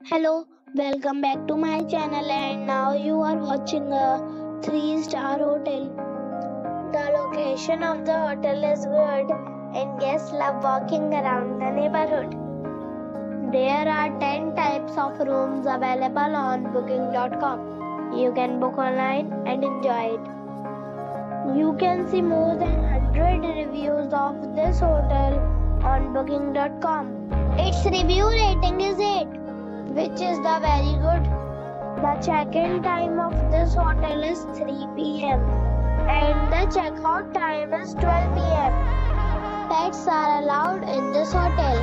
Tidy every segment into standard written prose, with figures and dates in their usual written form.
Hello, welcome back to my channel and now you are watching a 3-star hotel. The location of the hotel is good and guests love walking around the neighborhood. There are 10 types of rooms available on booking.com. You can book online and enjoy it. You can see more than 100 reviews of this hotel on booking.com. Its review rating is 8, which is the very good. The check-in time of this hotel is 3 p.m. and the check-out time is 12 p.m. Pets are allowed in this hotel.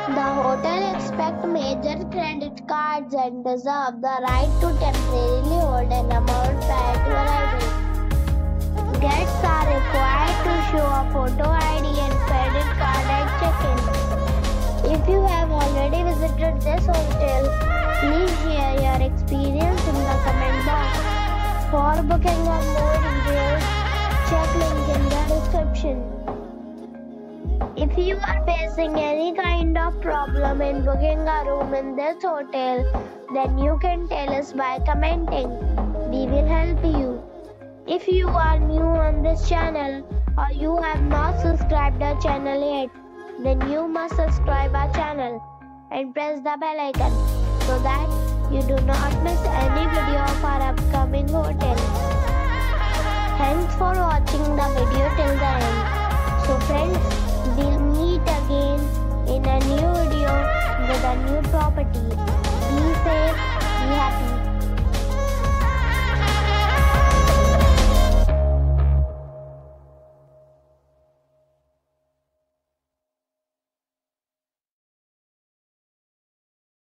The hotel accepts major credit cards and reserves the right to temporarily hold an amount prior to arrival. Guests are required to show a photo ID and credit card at check-in. If you have already visited this hotel, please share your experience in the comment box. For booking or more details, check link in the description. If you are facing any kind of problem in booking a room in this hotel, then you can tell us by commenting. We will help you. If you are new on this channel or you have not subscribed our channel yet, then you must subscribe our channel and press the bell icon so that you do not miss any video of our upcoming hotel. Thanks for watching the video till the end. So friends, we'll meet again in a new video with a new property. Be safe, be happy.